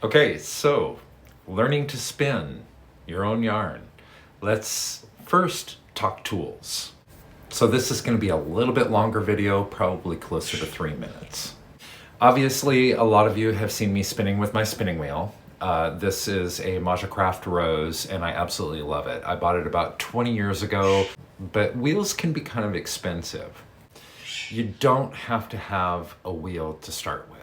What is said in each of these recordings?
Okay, so learning to spin your own yarn. Let's first talk tools. So this is going to be a little bit longer video, probably closer to 3 minutes. Obviously, a lot of you have seen me spinning with my spinning wheel. This is a Majacraft Rose, and I absolutely love it. I bought it about 20 years ago, but wheels can be kind of expensive. You don't have to have a wheel to start with.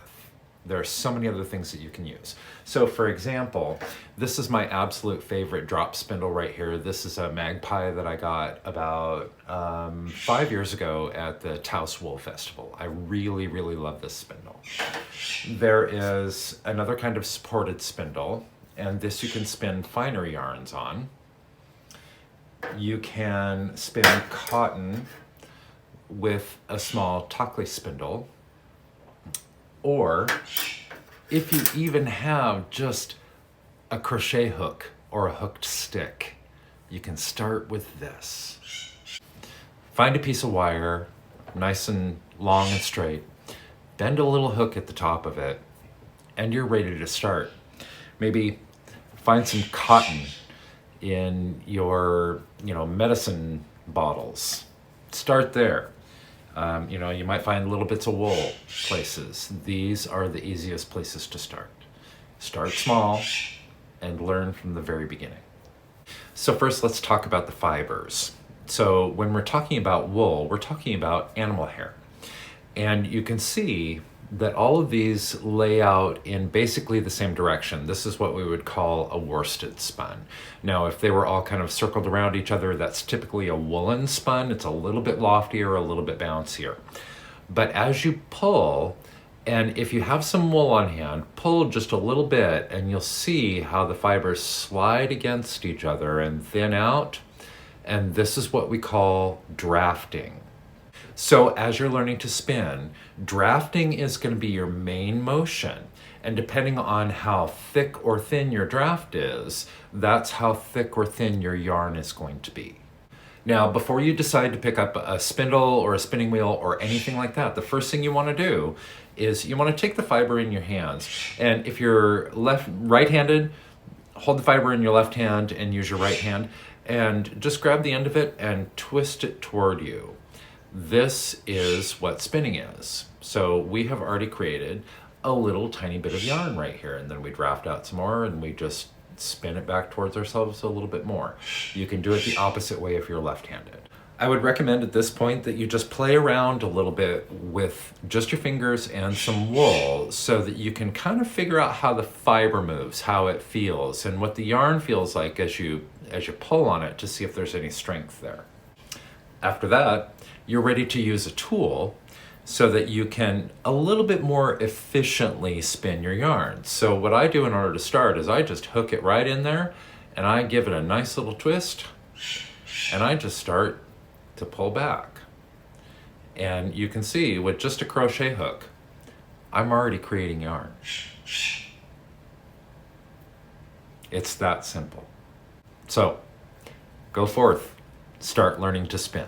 There are so many other things that you can use. So for example, this is my absolute favorite drop spindle right here. This is a Magpie that I got about 5 years ago at the Taos Wool Festival. I really, really love this spindle. There is another kind of supported spindle, and this you can spin finer yarns on. You can spin cotton with a small Tockley spindle, or if you even have just a crochet hook or a hooked stick, you can start with this. Find a piece of wire, nice and long and straight, bend a little hook at the top of it, and you're ready to start. Maybe find some cotton in your medicine bottles. Start there. You might find little bits of wool places. These are the easiest places to start. Start small and learn from the very beginning. So first, let's talk about the fibers. So when we're talking about wool, we're talking about animal hair. And you can see that all of these lay out in basically the same direction. This is what we would call a worsted spun. Now, if they were all kind of circled around each other, that's typically a woolen spun. It's a little bit loftier, a little bit bouncier. But as you pull, and if you have some wool on hand, pull just a little bit and you'll see how the fibers slide against each other and thin out. And this is what we call drafting. So as you're learning to spin, drafting is going to be your main motion. And depending on how thick or thin your draft is, that's how thick or thin your yarn is going to be. Now, before you decide to pick up a spindle or a spinning wheel or anything like that, the first thing you want to do is you want to take the fiber in your hands. And if you're right-handed, hold the fiber in your left hand and use your right hand. And just grab the end of it and twist it toward you. This is what spinning is. So we have already created a little tiny bit of yarn right here, and then we draft out some more and we just spin it back towards ourselves a little bit more. You can do it the opposite way if you're left-handed. I would recommend at this point that you just play around a little bit with just your fingers and some wool so that you can kind of figure out how the fiber moves, how it feels, and what the yarn feels like as you pull on it to see if there's any strength there. After that, you're ready to use a tool so that you can a little bit more efficiently spin your yarn. So what I do in order to start is I just hook it right in there and I give it a nice little twist and I just start to pull back. And you can see with just a crochet hook, I'm already creating yarn. It's that simple. So go forth, start learning to spin.